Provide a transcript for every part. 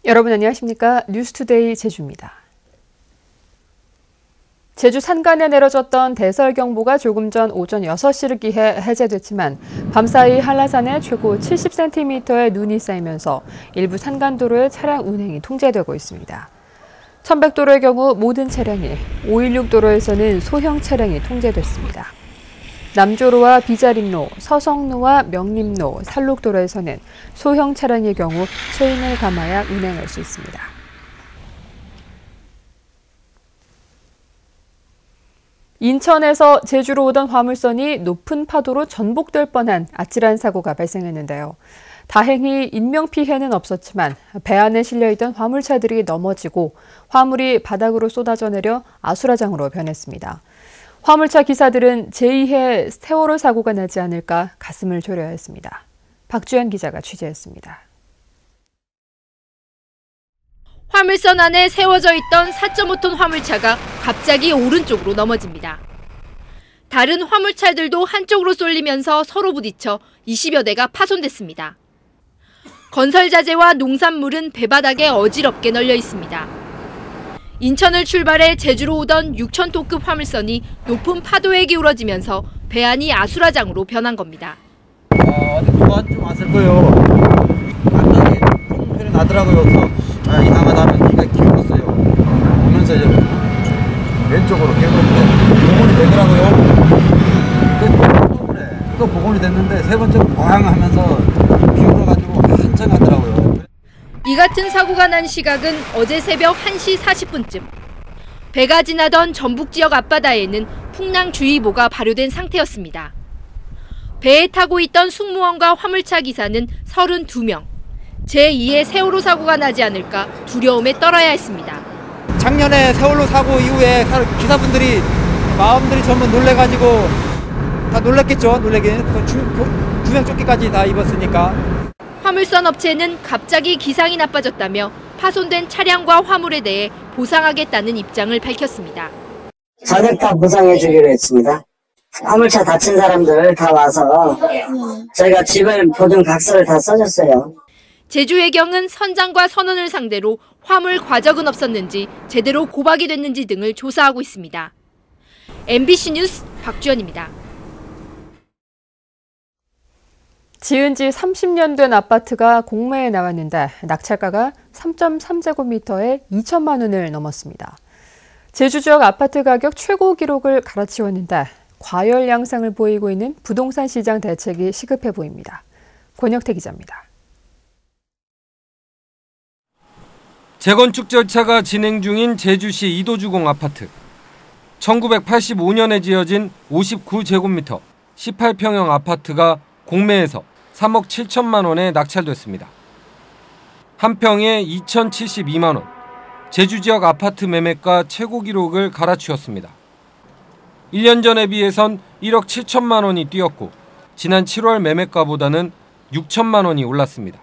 여러분 안녕하십니까? 뉴스투데이 제주입니다. 제주 산간에 내려졌던 대설경보가 조금 전 오전 6시를 기해 해제됐지만 밤사이 한라산에 최고 70cm의 눈이 쌓이면서 일부 산간도로의 차량 운행이 통제되고 있습니다. 천백도로의 경우 모든 차량이, 516도로에서는 소형 차량이 통제됐습니다. 남조로와 비자림로, 서성로와 명림로, 살록도로에서는 소형 차량의 경우 체인을 감아야 운행할 수 있습니다. 인천에서 제주로 오던 화물선이 높은 파도로 전복될 뻔한 아찔한 사고가 발생했는데요. 다행히 인명피해는 없었지만 배 안에 실려있던 화물차들이 넘어지고 화물이 바닥으로 쏟아져 내려 아수라장으로 변했습니다. 화물차 기사들은 제2의 세월호 사고가 나지 않을까 가슴을 졸여야 했습니다. 박주연 기자가 취재했습니다. 화물선 안에 세워져 있던 4.5톤 화물차가 갑자기 오른쪽으로 넘어집니다. 다른 화물차들도 한쪽으로 쏠리면서 서로 부딪혀 20여 대가 파손됐습니다. 건설 자재와 농산물은 배바닥에 어지럽게 널려 있습니다. 인천을 출발해 제주로 오던 6,000톤급 화물선이 높은 파도에 기울어지면서 배 안이 아수라장으로 변한 겁니다. 어디 누가 좀 왔을 거예요. 완전히 콩 소리 나더라고요. 그래서 이상하다 하면 귀가 기울었어요. 보면서 이제 왼쪽으로 기울었는데 복원이 되더라고요. 또 복원이 됐는데 세 번째로 꽝 하면서 기울어가지고 한참 가더라고요. 이 같은 사고가 난 시각은 어제 새벽 1시 40분쯤. 배가 지나던 전북 지역 앞바다에는 풍랑주의보가 발효된 상태였습니다. 배에 타고 있던 승무원과 화물차 기사는 32명. 제2의 세월호 사고가 나지 않을까 두려움에 떨어야 했습니다. 작년에 세월호 사고 이후에 기사분들이 마음들이 전부 놀래가지고 다 놀랐겠죠. 놀래긴. 구명조끼까지 다 입었으니까. 화물선 업체는 갑자기 기상이 나빠졌다며 파손된 차량과 화물에 대해 보상하겠다는 입장을 밝혔습니다. 전액 다 보상해주기로 했습니다. 화물차 다친 사람들 다 와서 저희가 지불 보증 각서를 다 써줬어요. 제주해경은 선장과 선원을 상대로 화물 과적은 없었는지 제대로 고박이 됐는지 등을 조사하고 있습니다. MBC 뉴스 박주연입니다. 지은 지 30년 된 아파트가 공매에 나왔는데 낙찰가가 3.3제곱미터에 2천만 원을 넘었습니다. 제주 지역 아파트 가격 최고 기록을 갈아치웠는데 과열 양상을 보이고 있는 부동산 시장 대책이 시급해 보입니다. 권혁태 기자입니다. 재건축 절차가 진행 중인 제주시 이도주공 아파트. 1985년에 지어진 59제곱미터 18평형 아파트가 공매에서 3억 7천만 원에 낙찰됐습니다. 한 평에 2,072만 원. 제주 지역 아파트 매매가 최고 기록을 갈아치웠습니다. 1년 전에 비해선 1억 7천만 원이 뛰었고 지난 7월 매매가보다는 6천만 원이 올랐습니다.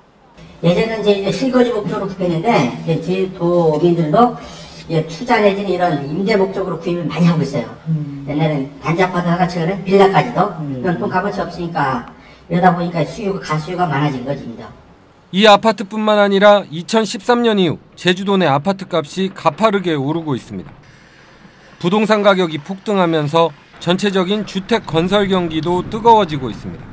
예전에는 이제 실거주 목적으로 구입했는데 제주도민들도 투자 내지는 이런 임대 목적으로 구입을 많이 하고 있어요. 옛날에는 단지 아파트 하나 치고는 빌라까지도 이건 돈 값어치 없으니까 이러다 보니까 가수요가 많아진 것입니다. 이 아파트뿐만 아니라 2013년 이후 제주도 내 아파트 값이 가파르게 오르고 있습니다. 부동산 가격이 폭등하면서 전체적인 주택 건설 경기도 뜨거워지고 있습니다.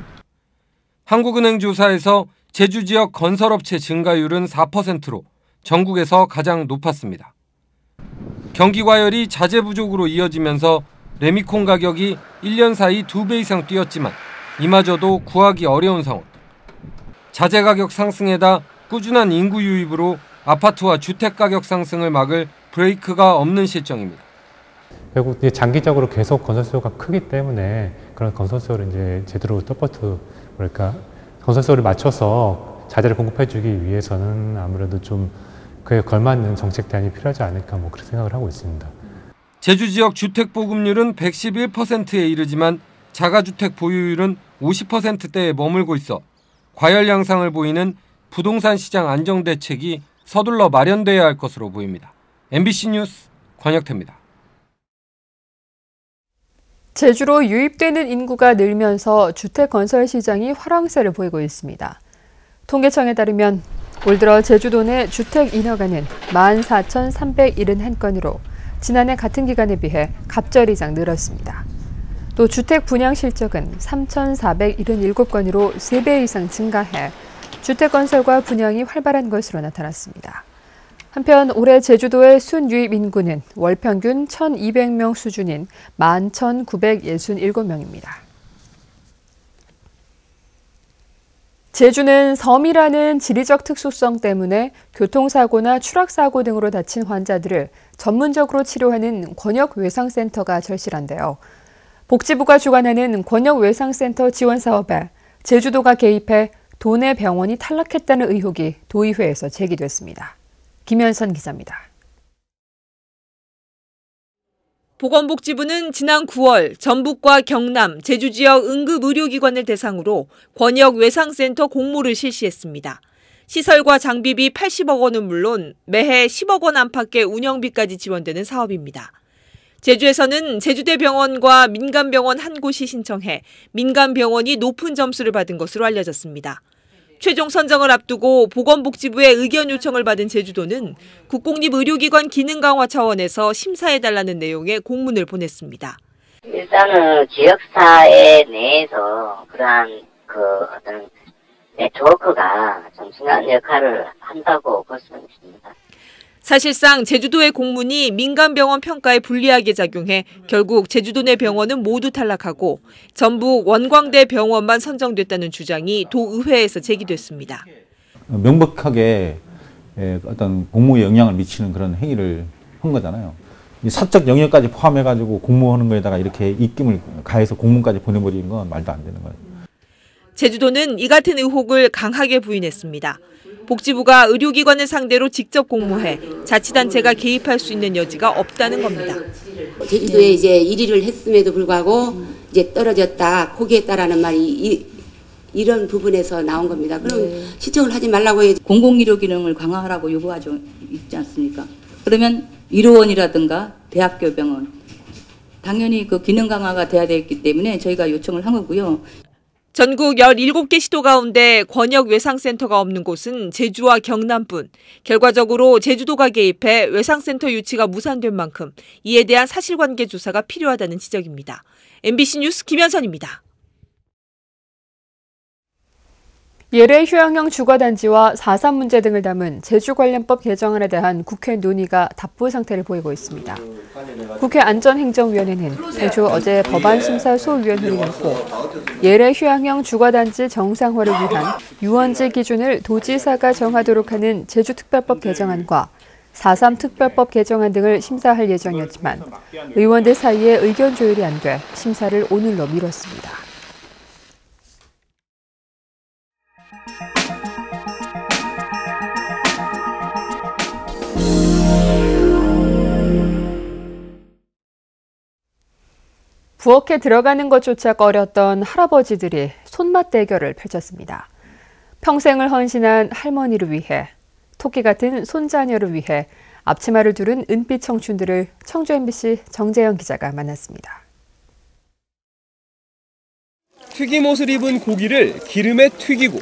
한국은행 조사에서 제주 지역 건설업체 증가율은 4%로 전국에서 가장 높았습니다. 경기 과열이 자재 부족으로 이어지면서 레미콘 가격이 1년 사이 2배 이상 뛰었지만 이마저도 구하기 어려운 상황. 자재 가격 상승에다 꾸준한 인구 유입으로 아파트와 주택 가격 상승을 막을 브레이크가 없는 실정입니다. 결국 장기적으로 계속 건설 수요가 크기 때문에 그런 건설 수요를 이제 제대로 건설 수요를 맞춰서 자재를 공급해주기 위해서는 아무래도 좀 그에 걸맞는 정책 대안이 필요하지 않을까 그렇게 생각을 하고 있습니다. 제주 지역 주택 보급률은 111%에 이르지만 자가주택 보유율은 50%대에 머물고 있어 과열 양상을 보이는 부동산 시장 안정 대책이 서둘러 마련돼야 할 것으로 보입니다. MBC 뉴스 권혁태입니다. 제주로 유입되는 인구가 늘면서 주택 건설 시장이 화랑세를 보이고 있습니다. 통계청에 따르면 올 들어 제주도 내 주택 인허가는 14,371건으로 지난해 같은 기간에 비해 갑절 이상 늘었습니다. 또 주택 분양 실적은 3,477건으로 3배 이상 증가해 주택 건설과 분양이 활발한 것으로 나타났습니다. 한편 올해 제주도의 순유입 인구는 월 평균 1,200명 수준인 11,967명입니다. 제주는 섬이라는 지리적 특수성 때문에 교통사고나 추락사고 등으로 다친 환자들을 전문적으로 치료하는 권역외상센터가 절실한데요. 복지부가 주관하는 권역외상센터 지원 사업에 제주도가 개입해 도내 병원이 탈락했다는 의혹이 도의회에서 제기됐습니다. 김현선 기자입니다. 보건복지부는 지난 9월 전북과 경남, 제주 지역 응급의료기관을 대상으로 권역외상센터 공모를 실시했습니다. 시설과 장비비 80억 원은 물론 매해 10억 원 안팎의 운영비까지 지원되는 사업입니다. 제주에서는 제주대병원과 민간병원 한 곳이 신청해 민간병원이 높은 점수를 받은 것으로 알려졌습니다. 최종 선정을 앞두고 보건복지부의 의견 요청을 받은 제주도는 국공립의료기관 기능 강화 차원에서 심사해달라는 내용의 공문을 보냈습니다. 일단은 지역사회 내에서 그러한 어떤 네트워크가 좀 중요한 역할을 한다고 볼 수 있습니다. 사실상 제주도의 공문이 민간병원 평가에 불리하게 작용해 결국 제주도 내 병원은 모두 탈락하고 전북 원광대 병원만 선정됐다는 주장이 도의회에서 제기됐습니다. 명백하게 어떤 공무에 영향을 미치는 그런 행위를 한 거잖아요. 이 사적 영역까지 포함해가지고 공모하는 거에다가 이렇게 입김을 가해서 공문까지 보내버리는 건 말도 안 되는 거예요. 제주도는 이 같은 의혹을 강하게 부인했습니다. 복지부가 의료기관을 상대로 직접 공모해 자치단체가 개입할 수 있는 여지가 없다는 겁니다. 제주도에 이제 1위를 했음에도 불구하고 이제 떨어졌다, 포기했다라는 말이 이런 부분에서 나온 겁니다. 그럼 시청을 하지 말라고 해야지. 공공의료 기능을 강화하라고 요구하죠 있지 않습니까? 그러면 의료원이라든가 대학교 병원 당연히 그 기능 강화가 돼야 되기 때문에 저희가 요청을 한 거고요. 전국 17개 시도 가운데 권역외상센터가 없는 곳은 제주와 경남뿐. 결과적으로 제주도가 개입해 외상센터 유치가 무산된 만큼 이에 대한 사실관계 조사가 필요하다는 지적입니다. MBC 뉴스 김현선입니다. 예래 휴양형 주거단지와 4.3 문제 등을 담은 제주관련법 개정안에 대한 국회 논의가 답보 상태를 보이고 있습니다. 국회 안전행정위원회는 당초 어제 법안심사소위원회를 열고 예래 휴양형 주거단지 정상화를 위한 유원지 기준을 도지사가 정하도록 하는 제주특별법 개정안과 4.3 특별법 개정안 등을 심사할 예정이었지만 의원들 사이에 의견 조율이 안 돼 심사를 오늘로 미뤘습니다. 부엌에 들어가는 것조차 꺼렸던 할아버지들이 손맛 대결을 펼쳤습니다. 평생을 헌신한 할머니를 위해, 토끼 같은 손자녀를 위해 앞치마를 두른 은빛 청춘들을 청주 MBC 정재영 기자가 만났습니다. 튀김옷을 입은 고기를 기름에 튀기고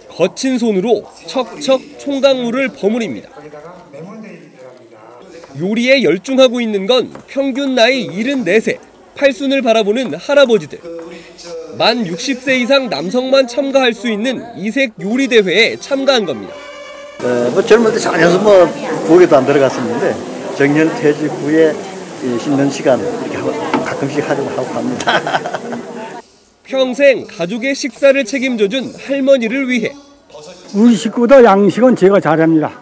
거친 손으로 척척 총각물을 버무립니다. 요리에 열중하고 있는 건 평균 나이 74세, 팔순을 바라보는 할아버지들. 만 60세 이상 남성만 참가할 수 있는 이색 요리 대회에 참가한 겁니다. 젊을 때 전혀 고기도 안 들어갔었는데 정년 퇴직 후에 씻는 시간 이렇게 가끔씩 하고 합니다. 평생 가족의 식사를 책임져준 할머니를 위해 우리 식구도 양식은 제가 잘합니다.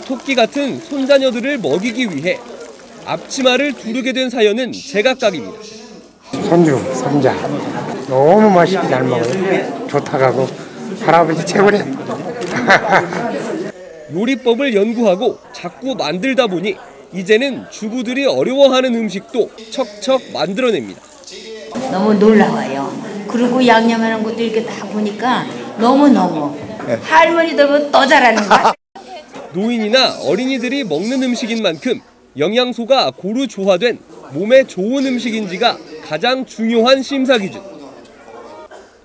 토끼 같은 손자녀들을 먹이기 위해 앞치마를 두르게 된 사연은 제각각입니다. 손주, 손자 너무 맛있게 잘 먹어요. 좋다고 하고 할아버지 최고래. 요리법을 연구하고 자꾸 만들다 보니 이제는 주부들이 어려워하는 음식도 척척 만들어냅니다. 너무 놀라워요. 그리고 양념하는 것도 이렇게 다 보니까 너무너무 할머니들보다 더 잘하는 것 같아요. 노인이나 어린이들이 먹는 음식인 만큼 영양소가 고루 조화된 몸에 좋은 음식인지가 가장 중요한 심사 기준.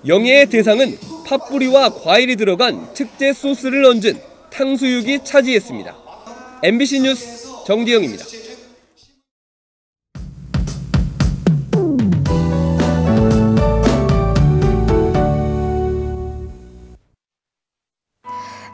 영예의 대상은 팥뿌리와 과일이 들어간 특제 소스를 얹은 탕수육이 차지했습니다. MBC 뉴스 정기영입니다.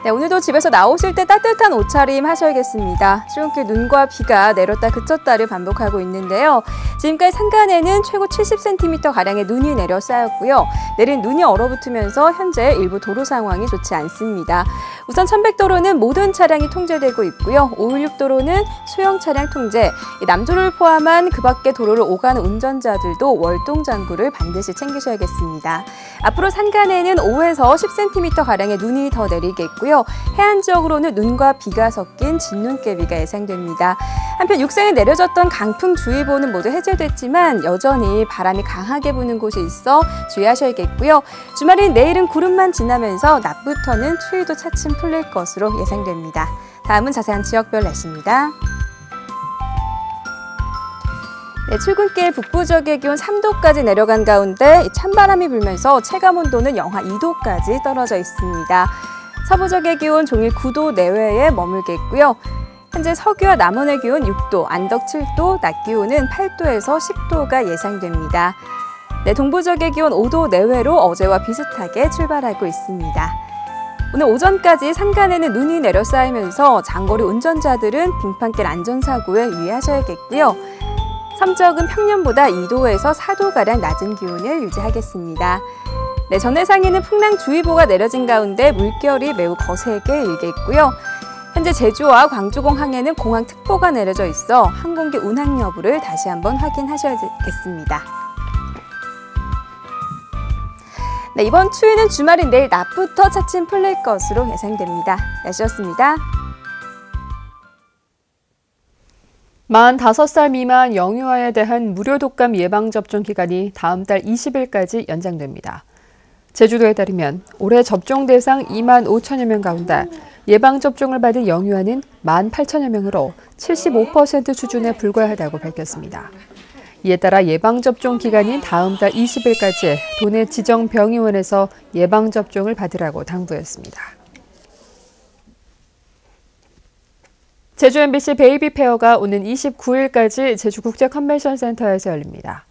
네, 오늘도 집에서 나오실 때 따뜻한 옷차림 하셔야겠습니다. 출근길 눈과 비가 내렸다 그쳤다를 반복하고 있는데요. 지금까지 산간에는 최고 70cm가량의 눈이 내려 쌓였고요. 내린 눈이 얼어붙으면서 현재 일부 도로 상황이 좋지 않습니다. 우선 천백도로는 모든 차량이 통제되고 있고요. 516도로는 소형 차량 통제, 남도를 포함한 그 밖의 도로를 오가는 운전자들도 월동장구를 반드시 챙기셔야겠습니다. 앞으로 산간에는 5에서 10cm가량의 눈이 더 내리겠고요. 해안 지역으로는 눈과 비가 섞인 진눈깨비가 예상됩니다. 한편 육상에 내려졌던 강풍주의보는 모두 해제됐지만 여전히 바람이 강하게 부는 곳이 있어 주의하셔야겠고요. 주말인 내일은 구름만 지나면서 낮부터는 추위도 차츰 풀릴 것으로 예상됩니다. 다음은 자세한 지역별 날씨입니다. 네, 출근길 북부 지역의 기온 3도까지 내려간 가운데 찬바람이 불면서 체감온도는 영하 2도까지 떨어져 있습니다. 서부 지역의 기온 종일 9도 내외에 머물겠고요. 현재 서귀와 남원의 기온 6도, 안덕 7도, 낮 기온은 8도에서 10도가 예상됩니다. 네, 동부 지역의 기온 5도 내외로 어제와 비슷하게 출발하고 있습니다. 오늘 오전까지 산간에는 눈이 내려 쌓이면서 장거리 운전자들은 빙판길 안전사고에 유의하셔야겠고요. 섬지역은 평년보다 2도에서 4도가량 낮은 기온을 유지하겠습니다. 네, 전해상에는 풍랑주의보가 내려진 가운데 물결이 매우 거세게 일겠고요. 현재 제주와 광주공항에는 공항특보가 내려져 있어 항공기 운항 여부를 다시 한번 확인하셔야겠습니다. 네, 이번 추위는 주말인 내일 낮부터 차츰 풀릴 것으로 예상됩니다. 날씨였습니다. 45살 미만 영유아에 대한 무료 독감 예방접종 기간이 다음 달 20일까지 연장됩니다. 제주도에 따르면 올해 접종 대상 2만 5천여 명 가운데 예방접종을 받은 영유아는 1만 8천여 명으로 75% 수준에 불과하다고 밝혔습니다. 이에 따라 예방접종 기간인 다음 달 20일까지 도내 지정 병의원에서 예방접종을 받으라고 당부했습니다. 제주 MBC 베이비 페어가 오는 29일까지 제주국제컨벤션센터에서 열립니다.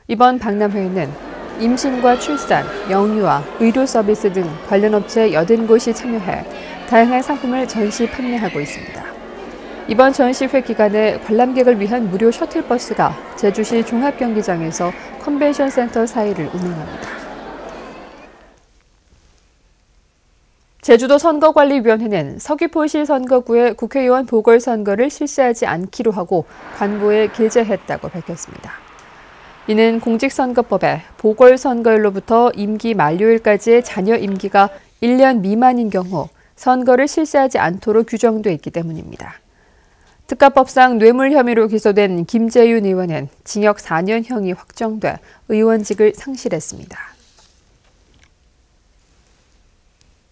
이번 박람회에는 임신과 출산, 영유아, 의료 서비스 등 관련 업체 80곳이 참여해 다양한 상품을 전시 판매하고 있습니다. 이번 전시회 기간에 관람객을 위한 무료 셔틀버스가 제주시 종합경기장에서 컨벤션센터 사이를 운행합니다. 제주도 선거관리위원회는 서귀포시 선거구의 국회의원 보궐선거를 실시하지 않기로 하고 관보에 게재했다고 밝혔습니다. 이는 공직선거법에 보궐선거일로부터 임기 만료일까지의 잔여 임기가 1년 미만인 경우 선거를 실시하지 않도록 규정돼 있기 때문입니다. 특가법상 뇌물 혐의로 기소된 김재윤 의원은 징역 4년형이 확정돼 의원직을 상실했습니다.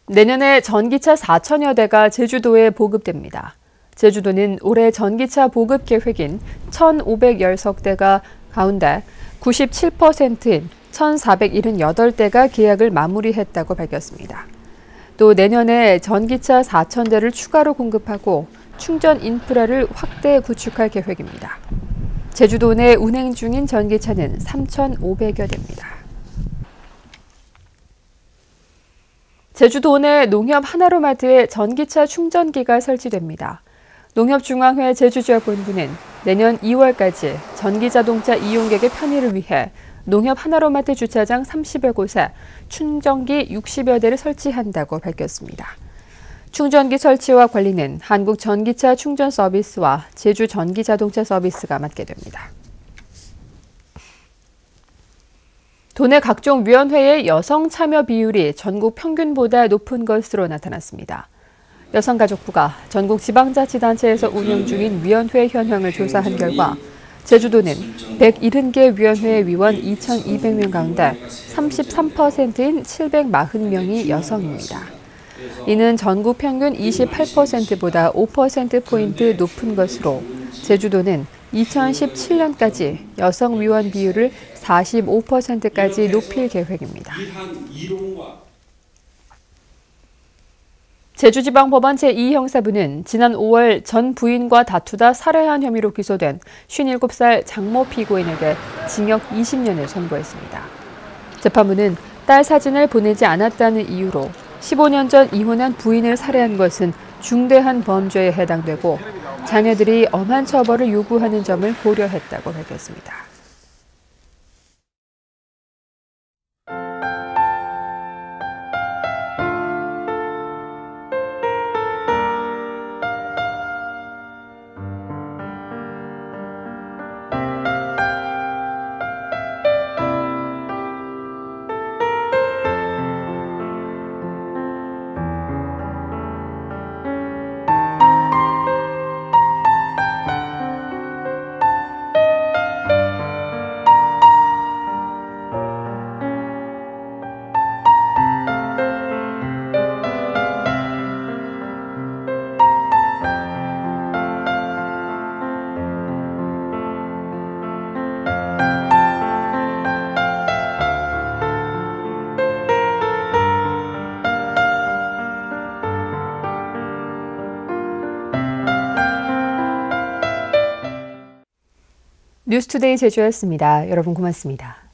내년에 전기차 4천여 대가 제주도에 보급됩니다. 제주도는 올해 전기차 보급 계획인 1,510석 대가 가운데 97%인 1,478대가 계약을 마무리했다고 밝혔습니다. 또 내년에 전기차 4,000대를 추가로 공급하고 충전 인프라를 확대 구축할 계획입니다. 제주도 내 운행 중인 전기차는 3,500여 대입니다. 제주도 내 농협 하나로마트에 전기차 충전기가 설치됩니다. 농협중앙회 제주지역본부는 내년 2월까지 전기자동차 이용객의 편의를 위해 농협 하나로마트 주차장 30여 곳에 충전기 60여 대를 설치한다고 밝혔습니다. 충전기 설치와 관리는 한국전기차 충전서비스와 제주전기자동차 서비스가 맡게 됩니다. 도내 각종 위원회의 여성 참여 비율이 전국 평균보다 높은 것으로 나타났습니다. 여성가족부가 전국 지방자치단체에서 운영 중인 위원회 현황을 조사한 결과 제주도는 170개 위원회 위원 2,200명 가운데 33%인 740명이 여성입니다. 이는 전국 평균 28%보다 5%포인트 높은 것으로 제주도는 2017년까지 여성 위원 비율을 45%까지 높일 계획입니다. 제주지방법원 제2형사부는 지난 5월 전 부인과 다투다 살해한 혐의로 기소된 57살 장모 피고인에게 징역 20년을 선고했습니다. 재판부는 딸 사진을 보내지 않았다는 이유로 15년 전 이혼한 부인을 살해한 것은 중대한 범죄에 해당되고 자녀들이 엄한 처벌을 요구하는 점을 고려했다고 밝혔습니다. 뉴스투데이 제주였습니다. 여러분 고맙습니다.